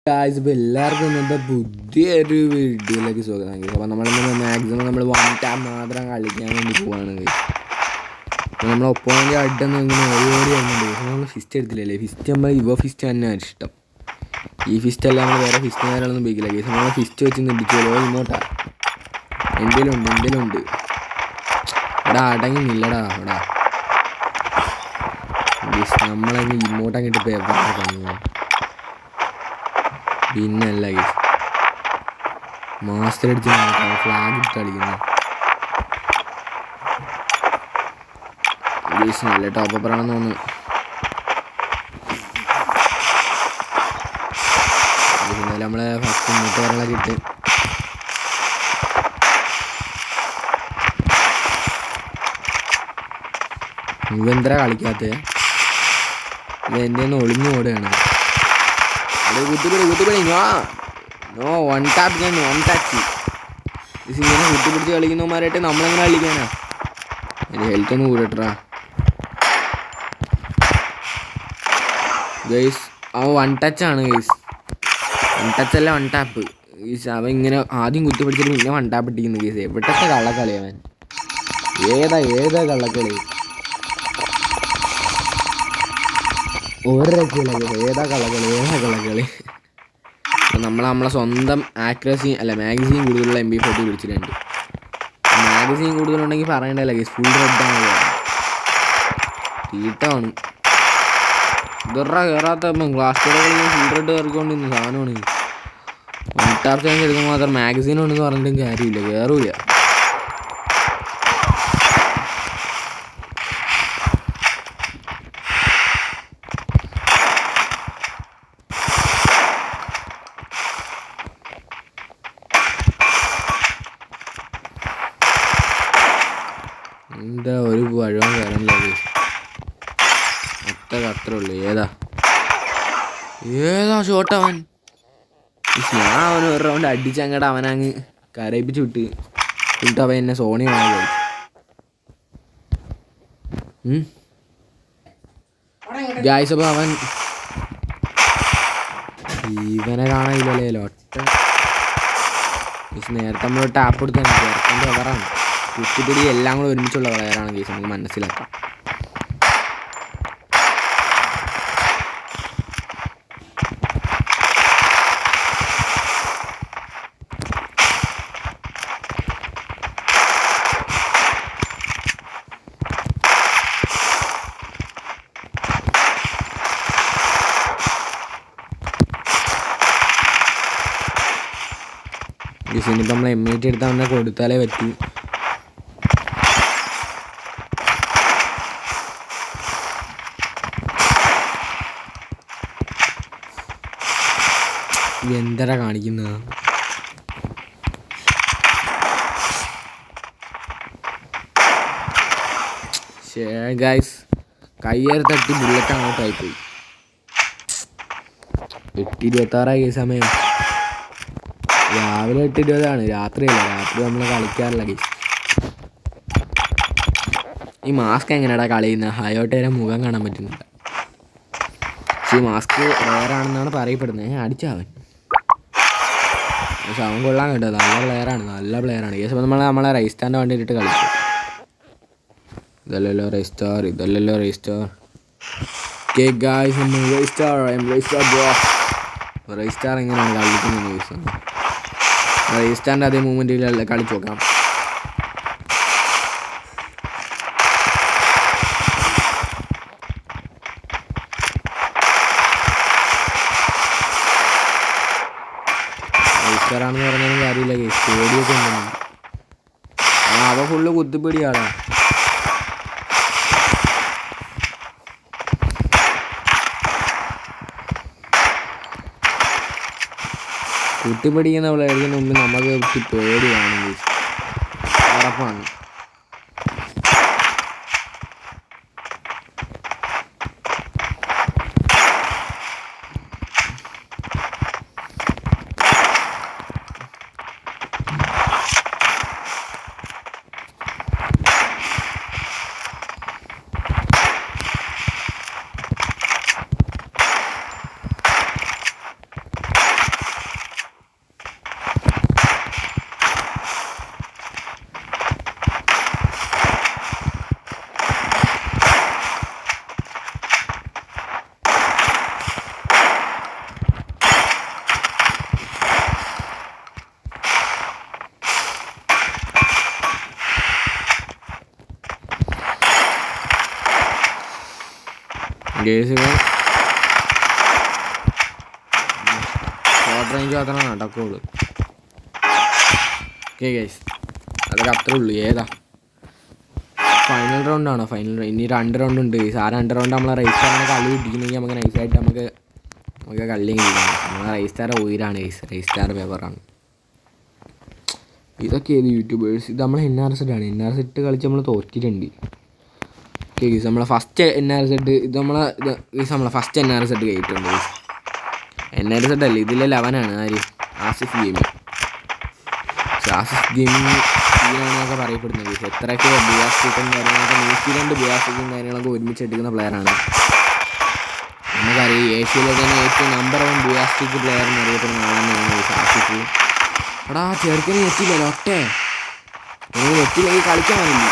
Guys ഇപ്പോൾ എല്ലാവർക്കും ഇന്നത്തെ പുതിയൊരു വീഡിയോയിലേക്ക് സ്വാഗതം. അപ്പോൾ നമ്മളിന്ന് മാക്സിമം നമ്മൾ വൺ ടാപ്പ് മാത്രം കളിക്കാൻ വേണ്ടി പോവാണ്. അപ്പോൾ നമ്മൾ ഒപ്പോണൻ്റ് അഡ്ഡെന്ന് ഇങ്ങനെ ഓടി വരുന്നുണ്ട്. നമ്മൾ ഫിസ്റ്റ് എടുത്തില്ലല്ലേ, ഫിസ്റ്റ് നമ്മൾ ഫിസ്റ്റ് തന്നെയാണ് ഇഷ്ടം. ഈ ഫിസ്റ്റ് അല്ല, നമ്മൾ വേറെ ഫിസ്റ്റ് നേരങ്ങളൊന്നും ഉപയോഗിക്കില്ല. കേസ് നമ്മൾ ഫിസ്റ്റ് വെച്ച് നിൽക്കുമല്ലോ ഇങ്ങോട്ടാ. എന്തെങ്കിലും ഉണ്ട് ഇവിടെ അടങ്ങുന്നില്ലടാ. അവിടെ നമ്മളങ്ങ് ഇങ്ങോട്ടങ്ങിട്ട് പേപ്പർ പണിയാണ്. പിന്നല്ല ഗീസ് മാസ്റ്റർ അടിച്ച് ഫ്ലാഗ് ഇട്ട് കളിക്കുന്നു. ഗീസ് നല്ല ടോപ്പറാണെന്ന് തോന്നുന്നു. എന്നാലും നമ്മളെ ഫസ്റ്റ് മൂട്ടുകാരങ്ങളൊക്കെ ഇട്ട് ഇവെന്തര കളിക്കാത്ത ഇതെൻ്റെ ഒന്ന് ഒളിഞ്ഞു ഓടുകയാണ്. കുത്തിപ്പിടി നോ വൺ ടാപ്പ് ഞാൻ വൺ ടച്ച്. ഇങ്ങനെ കുത്തിപ്പിടിച്ച് കളിക്കുന്നവന്മാരായിട്ട് നമ്മളെങ്ങനെ കളിക്കാനാ? എൻ്റെ ഹെൽത്ത് ഒന്ന് കൂടട്ടാ ഗൈസ്. അവൻ വൺ ടച്ചാണ് ഗൈസ്, വൺ ടച്ചല്ല വൺ ടാപ്പ് ഗൈസ്. അവൻ ഇങ്ങനെ ആദ്യം കുത്തിപ്പിടിച്ചിട്ട് പിന്നെ വൺ ടാപ്പ് ഇട്ടിരിക്കുന്നു ഗൈസ്. എവിടത്തെ കള്ളക്കളി അവൻ, ഏതാ കള്ളക്കളി? ഒരു രക്ഷയില്ല ഗൈസ്. ഏതാ കള്ളക്കളി? നമ്മളെ സ്വന്തം ആക്യുറസി അല്ല മാഗസീൻ കൂടുതലുള്ള MP40 പിടിച്ചിട്ടുണ്ട്. മാഗസീൻ കൂടുതലുണ്ടെങ്കിൽ പറയണ്ടല്ല ഗൈസ്, ഫുൾ റെഡാണ് തീട്ടമാണ്. ഇതറ കയറാത്ത ഗ്ലാസ് കടകളിൽ ഫുൾ റെഡ് കയറിക്കൊണ്ടിരുന്ന സാധനമാണ്. വൺ ടാപ്പ് ചാൻസ് എടുക്കുമ്പോൾ മാത്രം മാഗസീൻ ഉണ്ടെന്ന് പറഞ്ഞിട്ടും കാര്യമില്ല, കയറൂല. എന്താ ഒരു പഴവും കയറാനില്ല ഗൈസ്, അത്രേ ഉള്ളൂ. ഏതാ ഷോട്ട് അവൻ? ഞാൻ അവൻ ഒരു റൗണ്ട് അടിച്ചങ്ങടെ അവനങ്ങ് കരയിപ്പിച്ച് വിട്ട് അവൻ എന്നെ സോണി വാങ്ങി. ഗായ്സ് അപ്പോൾ അവൻ ഇവനെ കാണാനില്ലല്ലോ. ഒറ്റ നേരത്തെ നമ്മൾ ടാപ്പ് എടുത്ത് ചേർക്കേണ്ട കവറാണ്. കുത്തിപ്പിടി എല്ലാം കൂടെ ഒരുമിച്ചുള്ള പ്ലെയറാണ് ഗൈസ്, നമുക്ക് മനസ്സിലാക്കാം. ഇനിയിപ്പോൾ നമ്മൾ M80 എടുത്താൽ അവനെ കൊടുത്താലേ പറ്റൂ. എന്തര കാണിക്കുന്നത്? ഗൈസ് കയ്യേറി തട്ടി ബുള്ളറ്റ് അങ്ങോട്ടായിപ്പോയി. 8:26 സമയം. രാവിലെ 8:20, രാത്രിയല്ല. രാത്രി നമ്മൾ കളിക്കാറില്ല ഗൈസ്. ഈ മാസ്ക് എങ്ങനെയാടാ കളിയുന്നത്? ഹയോട്ടേരെ മുഖം കാണാൻ പറ്റുന്നില്ല. പക്ഷേ ഈ മാസ്ക് റെയറാണെന്നാണ് പറയപ്പെടുന്നത്. അടിച്ചാവൻ പക്ഷെ അവൻ കൊള്ളാൻ കേട്ടോ, നല്ല പ്ലെയറാണ് ഗൈസ്. അപ്പോൾ നമ്മളെ റൈസ്റ്റാറിൻ്റെ വണ്ടിയിലിട്ട് കളിച്ചു. ഇതല്ലല്ലോ റൈസ്റ്റാർ. ഓക്കേ ഗൈസ്, നമ്മൾ റൈസ്റ്റാർ ബ്രോ. റൈസ്റ്റാർ എങ്ങനെയാണ് കളിക്കുന്നത് ഗൈസ്? റൈസ്റ്റാറിൻ്റെ അതേ മൂവ്മെൻറ്റിൽ കളിച്ച് നോക്കാം. റൈസ്റ്റാറാണെന്ന് പറഞ്ഞാലും കാര്യമില്ല ഗൈസ്, പേടിയൊക്കെ ഉണ്ടെങ്കിൽ. അവ ഫുള്ള് കുത്തിപ്പിടിയാണ്. കുത്തിപ്പിടിക്കുന്ന പ്ലെയറിന് മുമ്പ് നമുക്ക് പേടിയാണ് ഗൈസ്, ഉറപ്പാണ്. ഗേസ് ഷോർട്ട് റേഞ്ച് മാത്രമേ നടക്കുള്ളൂ. ഓക്കെ ഗേസ്, അതൊക്കെ അത്രേ ഉള്ളൂ. ഏതാ ഫൈനൽ റൗണ്ടാണോ? ഇനി 2 റൗണ്ട് ഉണ്ട് ഗേസ്. ആ 2 റൗണ്ട് നമ്മളെ റേസ്റ്റാറിനെ കളി കിട്ടിക്കണമെങ്കിൽ നമുക്ക് നൈസായിട്ട് നമുക്ക് കളി കിട്ടണം. നമ്മളെ റേസ്റ്റാർ ഉയരാണ് ഗേസ്, റേസ്റ്റാർ പേപ്പറാണ്. ഇതൊക്കെ ഏത് യൂട്യൂബേഴ്സ്? ഇത് നമ്മളെ NRZ ആണ്. NRZ കളിച്ച് നമ്മൾ തോറ്റിട്ടുണ്ട്. ഓക്കെ ഗേസ്, നമ്മളെ ഫസ്റ്റ് NRZ ഇത് നമ്മളെ ഫസ്റ്റ് NRZ കയറ്റിട്ടുണ്ട് ഗേസ്. NRZ അല്ലേ, ഇതിലെ 11ആണ്. ആര്? ആസിഫ് ഗെയിമിങ്. ആസിഫ് ഗെയിമിങ് സീനാണെന്നൊക്കെ പറയപ്പെടുന്നത് ഗേസ്. എത്രയൊക്കെ ബുയാസ്റ്റിക്കും കാര്യങ്ങളൊക്കെ 102 ബുയാസ്റ്റിക്കും കാര്യങ്ങളൊക്കെ ഒരുമിച്ച് എടുക്കുന്ന പ്ലെയറാണ്. നമുക്കറിയാം ഏഷ്യയിലെ തന്നെ ഏറ്റവും നമ്പർ 1 ബുയാസ്റ്റിക് പ്ലെയർ എന്ന് അറിയപ്പെടുന്ന ആളെന്നാണ് ഗേസ് ആസിഫ്. എടാ ചെറുക്കനെ നെറ്റില്ലല്ലോ ഒറ്റേ, നിങ്ങൾ നെറ്റില്ലെങ്കിൽ കളിക്കാനില്ല.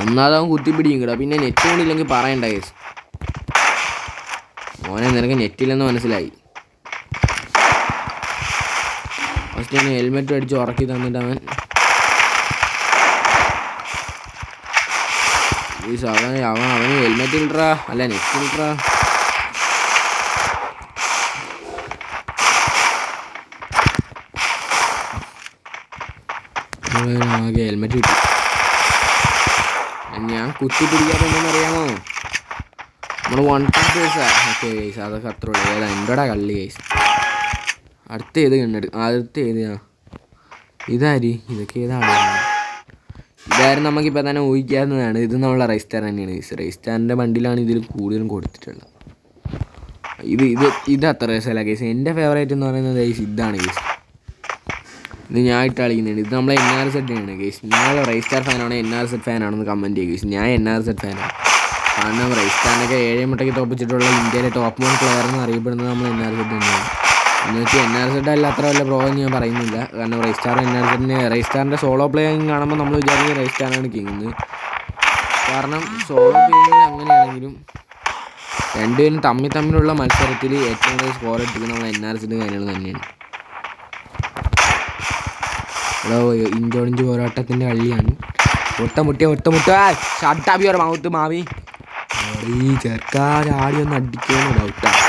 ഒന്നാമതാവും കുത്തിപ്പിടിയും കിടാ, പിന്നെ നെറ്റ് കൊണ്ടില്ലെങ്കിൽ പറയണ്ട കേസ്. മോനെ നിനക്ക് നെറ്റില്ലെന്ന് മനസ്സിലായി. ഫസ്റ്റ് ഞാൻ ഹെൽമെറ്റ് അടിച്ച് ഉറക്കി തന്നിട്ട് അവന് ഹെൽമെറ്റ് ഇല്ലറാ, അല്ല നെറ്റ് ഇല്ലറാ. ആകെ ഹെൽമെറ്റ് കിട്ടി. ഞാൻ കുത്തി പിടിക്കാറുണ്ടെന്ന് അറിയാമോ? നമ്മൾ 1 ടാപ്പ് കേസാണ്. ഓക്കെ കേസ്, അതൊക്കെ അത്ര ഉള്ളൂ. ഏതാ എൻ്റെടാ കള്ളി കേസ്. അടുത്ത ഏത് കണ്ണെടുക്കും? അടുത്ത ഏതാ? ഇതാര്? ഇതൊക്കെ ഏതാണ്? ഇതാരും നമുക്കിപ്പോൾ തന്നെ ഊഹിക്കാവുന്നതാണ്. ഇത് നമ്മളെ റൈസ്റ്റാർ തന്നെയാണ് കേസ്. റൈസ്റ്റാറിൻ്റെ വണ്ടിയിലാണ് ഇതിൽ കൂടുതലും കൊടുത്തിട്ടുള്ളത്. ഇത് അത്ര രസമല്ല കേസ്. എൻ്റെ ഫേവറേറ്റ് എന്ന് പറയുന്നത് കേസ് ഇതാണ് കേസ്. ഇത് ഞാൻ ഇട്ട് കളിക്കുന്നുണ്ട്. ഇത് നമ്മളെ NRZ ആണ് കേസ്. നിങ്ങൾ റൈസ്റ്റാർ ഫാനാണോ NRZ ഫാനാണെന്ന് കമൻറ്റ് ചെയ്യുക കേസ്. ഞാൻ NRZ ഫാനാണ്. കാരണം റൈസ്റ്റാറിനൊക്കെ 7 മുട്ടയ്ക്ക് തോപ്പിച്ചിട്ടുള്ള ഇന്ത്യയിലെ ടോപ്പ് 1 പ്ലെയർ എന്ന് അറിയപ്പെടുന്നത് നമ്മൾ NRZ തന്നെയാണ്. എന്ന് വെച്ചാൽ NRZ അല്ല അത്ര വല്ല പ്രോ എന്ന് ഞാൻ പറയുന്നില്ല. കാരണം റൈസ്റ്റാറിൻ്റെ സോളോ പ്ലേയിങ് കാണുമ്പോൾ നമ്മൾ വിചാരിക്കുന്നത് റൈസ്റ്റാറാണ് കിങ്. കാരണം സോളോ പ്ലേയിങ്ങിൽ അങ്ങനെയാണെങ്കിലും രണ്ടുപേരും തമ്മിലുള്ള മത്സരത്തിൽ ഏറ്റവും കൂടുതൽ സ്കോർ എടുക്കുന്നത് നമ്മൾ NRZ തന്നെയാണ്. ഇഞ്ചോടിഞ്ച് പോരാട്ടത്തിൻ്റെ കളിയാണ്. ഒട്ടമുട്ട ഷട്ടാപ്പിയോടെ മൗത്ത് മാവി ചെറുക്കാടി ഒന്ന് അടിക്കുമെന്ന് ഡൗട്ടാണ്.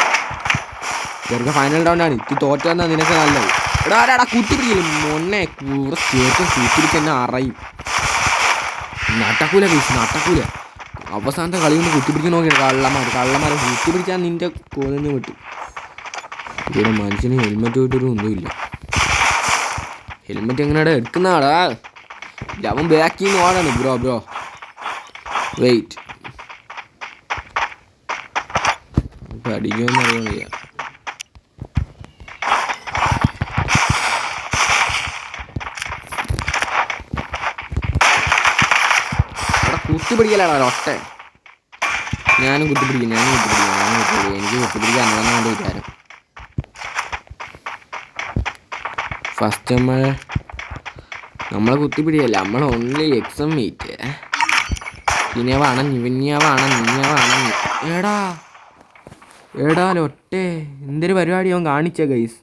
ചെറുക്ക ഫൈനൽ റൗണ്ടാണ്. ഇത് തോറ്റെന്നാൽ നിനക്ക് നല്ലത്. എടാ കുത്തിപ്പിടിക്കില്ല മൊണ്ണെ കൂടെ ചേർത്ത് കുത്തിപ്പിടിച്ച് തന്നെ അറിയും. നട്ടക്കൂല കേസ്, നട്ടക്കൂല. അവസാനത്തെ കളി ഒന്ന് കുത്തിപ്പിടിക്കാൻ നോക്കിയാണ് കള്ളന്മാരെ കുത്തിപ്പിടിച്ചാൽ നിൻ്റെ കൊതഞ്ഞ് വിട്ടു. ഇവിടെ മനുഷ്യന് ഹെൽമെറ്റ് വിട്ടൊരു ഒന്നുമില്ല. ഹെൽമെറ്റ് എങ്ങനെയാടാ എടുക്കുന്നതാടാ? അവൻ ബാക്കിൽ നിന്ന് ഓടാണ്. ബ്രോ വെയിറ്റ്, അടിക്കുമെന്ന് അറിയാൻ വയ്യ. അവിടെ കുത്തിപ്പിടിക്കലാടാ ഒറ്റ. ഞാനും കുത്തിപ്പിടിക്കും. എനിക്ക് കുത്തിപ്പിടിക്കാൻ അന്നോണ്ട് വിചാരം. ഫസ്റ്റ് നമ്മളെ കുത്തിപ്പിടിയല്ല, നമ്മൾ ഓൺലി എക്സാം മീറ്റ്. പിന്നെ എടാ ലൊട്ടെ എന്തൊരു പരിപാടി അവൻ കാണിച്ച ഗൈസ്.